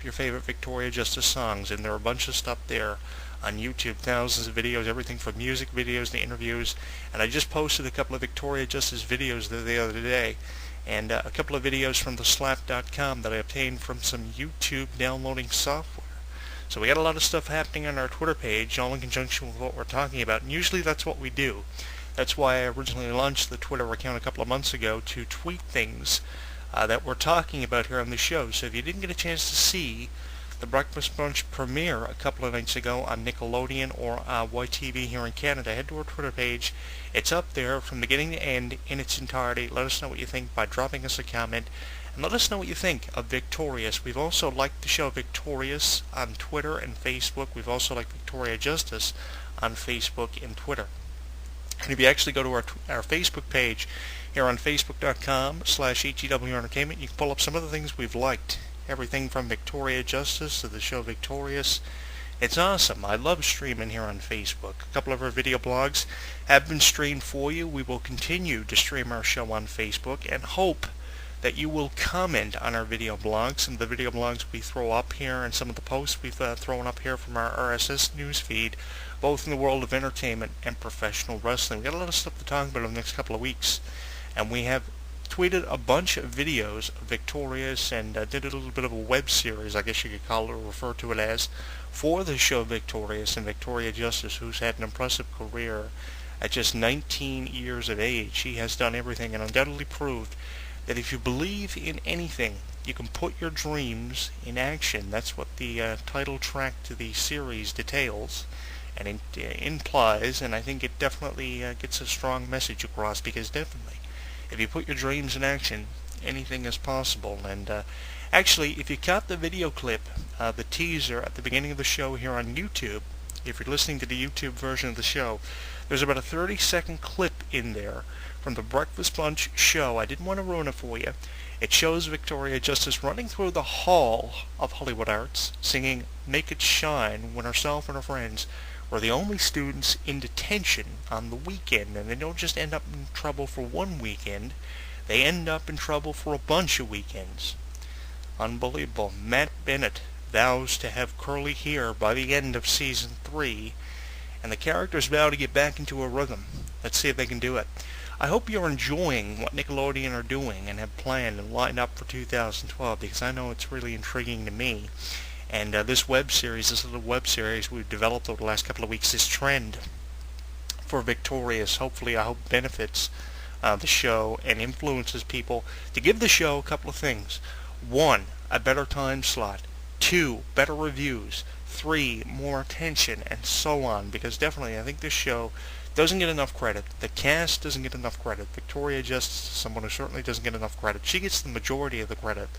your favorite Victoria Justice songs, and there are a bunch of stuff there on YouTube, thousands of videos, everything from music videos to interviews, and I just posted a couple of Victoria Justice videos the other day, and a couple of videos from the slap.com that I obtained from some YouTube downloading software. So we got a lot of stuff happening on our Twitter page, all in conjunction with what we're talking about, and usually that's what we do. That's why I originally launched the Twitter account a couple of months ago, to tweet things that we're talking about here on the show. So if you didn't get a chance to see the Breakfast Brunch premiere a couple of nights ago on Nickelodeon or YTV here in Canada, head to our Twitter page. It's up there from beginning to end in its entirety. Let us know what you think by dropping us a comment, and let us know what you think of Victorious. We've also liked the show Victorious on Twitter and Facebook. We've also liked Victoria Justice on Facebook and Twitter. And if you actually go to our Facebook page here on facebook.com/HEW Entertainment, you can pull up some of the things we've liked. Everything from Victoria Justice to the show Victorious. It's awesome. I love streaming here on Facebook. A couple of our video blogs have been streamed for you. We will continue to stream our show on Facebook and hope that you will comment on our video blogs. Some of the video blogs we throw up here and some of the posts we've thrown up here from our RSS news feed, both in the world of entertainment and professional wrestling. We've got a lot of stuff to talk about in the next couple of weeks, and we have tweeted a bunch of videos of Victorious and did a little bit of a web series, I guess you could call it or refer to it as, for the show Victorious and Victoria Justice, who's had an impressive career at just 19 years of age. She has done everything and undoubtedly proved that if you believe in anything, you can put your dreams in action. That's what the title track to the series details and it implies, and I think it definitely gets a strong message across, because definitely, if you put your dreams in action, anything is possible. And actually, if you caught the video clip, the teaser at the beginning of the show here on YouTube, if you're listening to the YouTube version of the show, there's about a 30-second clip in there from the Breakfast Brunch show. I didn't want to ruin it for you. It shows Victoria Justice running through the hall of Hollywood Arts, singing Make It Shine, when herself and her friends were the only students in detention on the weekend. And they don't just end up in trouble for one weekend, they end up in trouble for a bunch of weekends. Unbelievable. Matt Bennett vows to have curly hair by the end of Season 3, and the characters vow to get back into a rhythm. Let's see if they can do it. I hope you're enjoying what Nickelodeon are doing and have planned and lined up for 2012, because I know it's really intriguing to me. And this little web series we've developed over the last couple of weeks, this trend for Victorious, hopefully I hope benefits the show and influences people to give the show a couple of things. 1, a better time slot. 2, better reviews. 3, more attention, and so on. Because definitely, I think this show doesn't get enough credit. The cast doesn't get enough credit. Victoria Justice is someone who certainly doesn't get enough credit. She gets the majority of the credit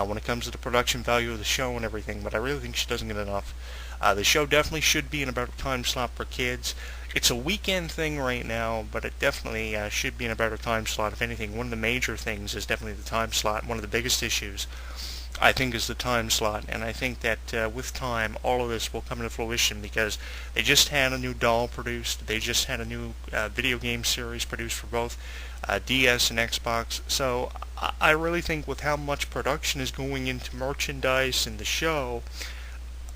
when it comes to the production value of the show and everything, but I really think she doesn't get enough. The show definitely should be in a better time slot for kids. It's a weekend thing right now, but it definitely should be in a better time slot. If anything, one of the major things is definitely the time slot. One of the biggest issues, I think, is the time slot, and I think that with time, all of this will come into fruition, because they just had a new doll produced. They just had a new video game series produced for both DS and Xbox. So I really think with how much production is going into merchandise and the show,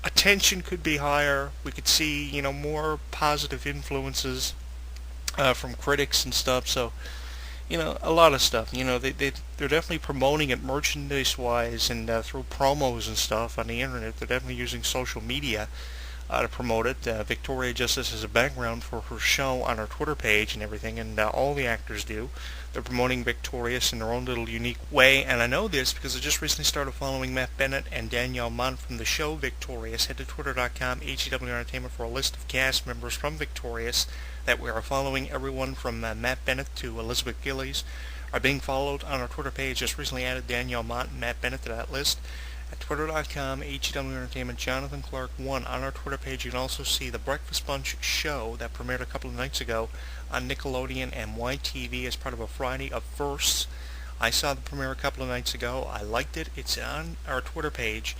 attention could be higher. We could see, more positive influences from critics and stuff. So, a lot of stuff. They're definitely promoting it merchandise-wise and through promos and stuff on the internet. They're definitely using social media to promote it. Victoria Justice has a background for her show on her Twitter page and everything, and all the actors do. They're promoting Victorious in their own little unique way, and I know this because I just recently started following Matt Bennett and Danielle Mont from the show Victorious. Head to twitter.com/HEW Entertainment for a list of cast members from Victorious that we are following. Everyone from Matt Bennett to Elizabeth Gillies are being followed on our Twitter page. Just recently added Danielle Mont and Matt Bennett to that list. At twitter.com/HEW Entertainment, Jonathan Clarke 1 on our Twitter page. You can also see the Breakfast Bunch show that premiered a couple of nights ago on Nickelodeon and YTV as part of a Friday of Firsts. I saw the premiere a couple of nights ago. I liked it. It's on our Twitter page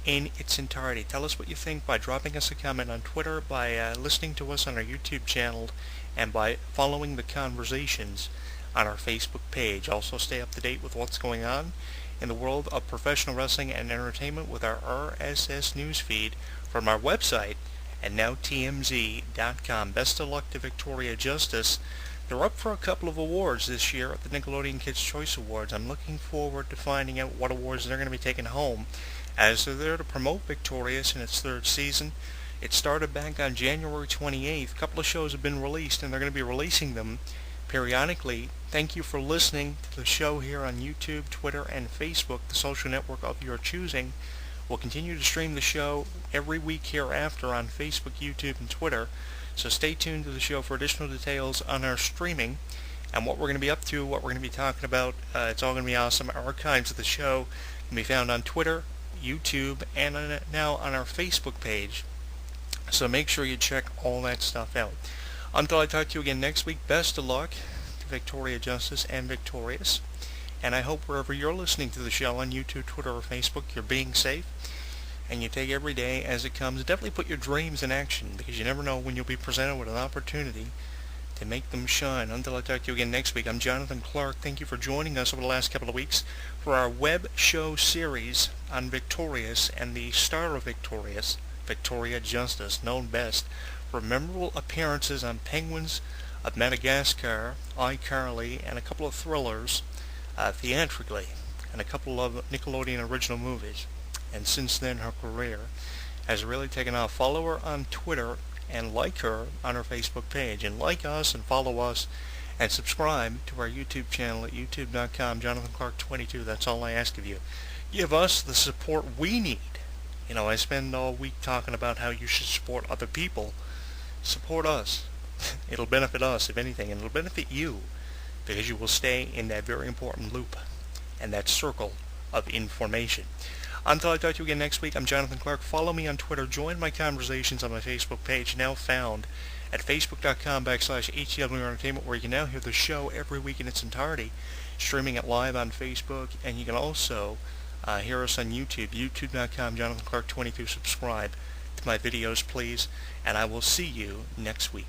in its entirety. Tell us what you think by dropping us a comment on Twitter, by listening to us on our YouTube channel, and by following the conversations on our Facebook page. Also stay up to date with what's going on in the world of professional wrestling and entertainment with our RSS news feed from our website and now TMZ.com. Best of luck to Victoria Justice. They're up for a couple of awards this year at the Nickelodeon Kids' Choice Awards. I'm looking forward to finding out what awards they're going to be taking home, as they're there to promote Victorious in its third season. It started back on January 28th. A couple of shows have been released, and they're going to be releasing them periodically. Thank you for listening to the show here on YouTube, Twitter, and Facebook, the social network of your choosing. We'll continue to stream the show every week hereafter on Facebook, YouTube, and Twitter. So stay tuned to the show for additional details on our streaming and what we're going to be up to, what we're going to be talking about. It's all going to be awesome. Archives of the show can be found on Twitter, YouTube, and now on our Facebook page. So make sure you check all that stuff out. Until I talk to you again next week, best of luck to Victoria Justice and Victorious. And I hope wherever you're listening to the show on YouTube, Twitter, or Facebook, you're being safe and you take every day as it comes. Definitely put your dreams in action, because you never know when you'll be presented with an opportunity to make them shine. Until I talk to you again next week, I'm Jonathan Clarke. Thank you for joining us over the last couple of weeks for our web show series on Victorious and the star of Victorious, Victoria Justice, known best for memorable appearances on Penguins of Madagascar, iCarly, and a couple of thrillers theatrically, and a couple of Nickelodeon original movies. And since then, her career has really taken off. Follow her on Twitter and like her on her Facebook page. And like us and follow us and subscribe to our YouTube channel at youtube.com, Jonathan Clarke 22. That's all I ask of you. Give us the support we need. You know, I spend all week talking about how you should support other people. Support us. It'll benefit us, if anything, and it'll benefit you, because you will stay in that very important loop and that circle of information. Until I talk to you again next week, I'm Jonathan Clarke. Follow me on Twitter. Join my conversations on my Facebook page, now found at facebook.com/HTW Entertainment, where you can now hear the show every week in its entirety, streaming it live on Facebook. And you can also hear us on YouTube, youtube.com, Jonathan Clarke 22. Subscribe to my videos, please, and I will see you next week.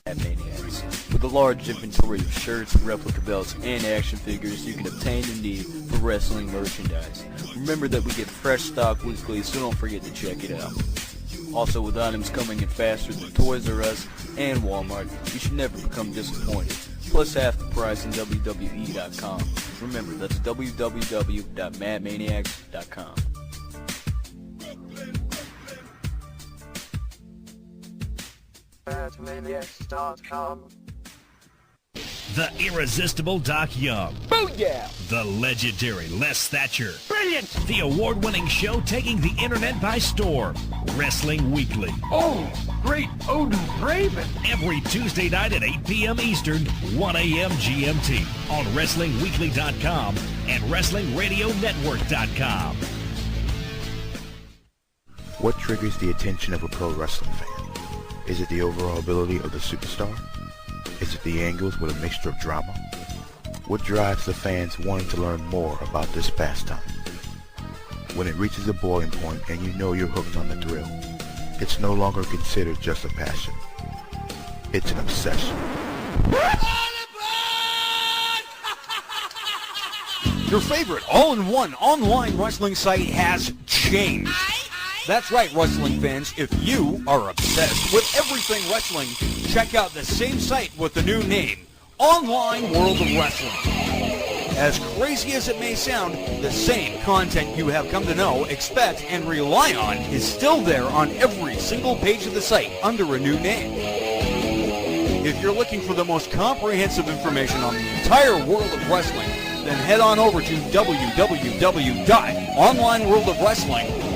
Maniacs. With a large inventory of shirts, replica belts, and action figures you can obtain and need for wrestling merchandise. Remember that we get fresh stock weekly, so don't forget to check it out. Also, with items coming in faster than Toys R Us and Walmart, you should never become disappointed. Plus half the price in WWE.com. Remember, that's www.madmaniacs.com. Madmaniacs.com. The irresistible Doc Young. Booyah! The legendary Les Thatcher. Brilliant! The award-winning show taking the internet by storm. Wrestling Weekly. Oh, great Odin's Raven! Every Tuesday night at 8 p.m. Eastern, 1 a.m. GMT on WrestlingWeekly.com and WrestlingRadioNetwork.com. What triggers the attention of a pro wrestling fan? Is it the overall ability of the superstar? Is it the angles with a mixture of drama? What drives the fans wanting to learn more about this pastime? When it reaches a boiling point and you know you're hooked on the thrill, it's no longer considered just a passion. It's an obsession. Your favorite all-in-one online wrestling site has changed. That's right, wrestling fans. If you are obsessed with everything wrestling, check out the same site with the new name, Online World of Wrestling. As crazy as it may sound, the same content you have come to know, expect, and rely on is still there on every single page of the site under a new name. If you're looking for the most comprehensive information on the entire world of wrestling, then head on over to www.onlineworldofwrestling.com.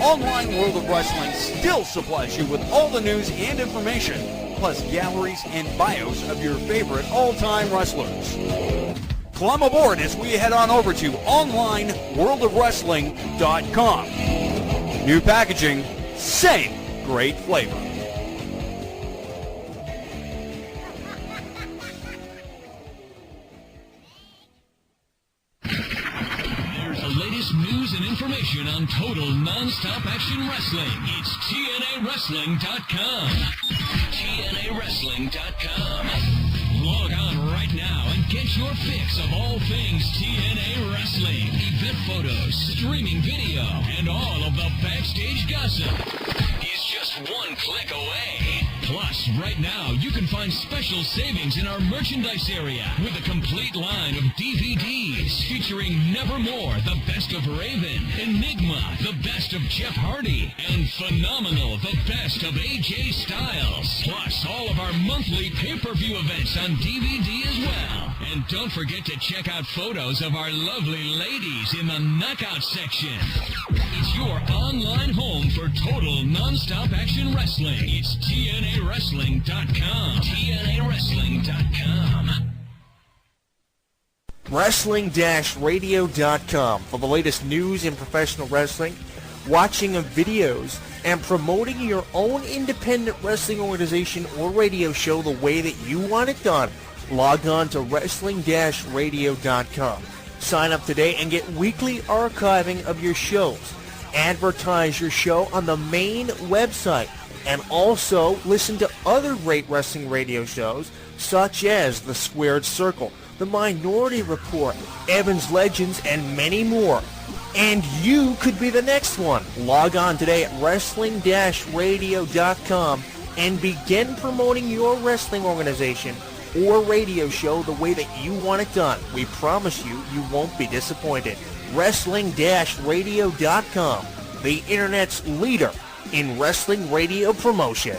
Online World of Wrestling still supplies you with all the news and information, plus galleries and bios of your favorite all-time wrestlers. Climb aboard as we head on over to onlineworldofwrestling.com. New packaging, same great flavor. News and information on total non-stop action wrestling. It's TNAWrestling.com. TNAWrestling.com. Log on right now and get Get your fix of all things TNA Wrestling. Event photos, streaming video, and all of the backstage gossip is just one click away. Plus, right now, you can find special savings in our merchandise area with a complete line of DVDs featuring Nevermore, the best of Raven, Enigma, the best of Jeff Hardy, and Phenomenal, the best of AJ Styles. Plus, all of our monthly pay-per-view events on DVD as well. And don't forget to check out photos of our lovely ladies in the Knockout section. It's your online home for total non-stop action wrestling. It's TNAWrestling.com. TNAWrestling.com. Wrestling-radio.com for the latest news in professional wrestling, watching of videos, and promoting your own independent wrestling organization or radio show the way that you want it done. Log on to wrestling-radio.com. Sign up today and get weekly archiving of your shows. Advertise your show on the main website, and also listen to other great wrestling radio shows such as The Squared Circle, The Minority Report, Evans Legends, and many more. And you could be the next one. Log on today at wrestling-radio.com and begin promoting your wrestling organization or radio show the way that you want it done. We promise you, you won't be disappointed. Wrestling-radio.com, the internet's leader in wrestling radio promotion.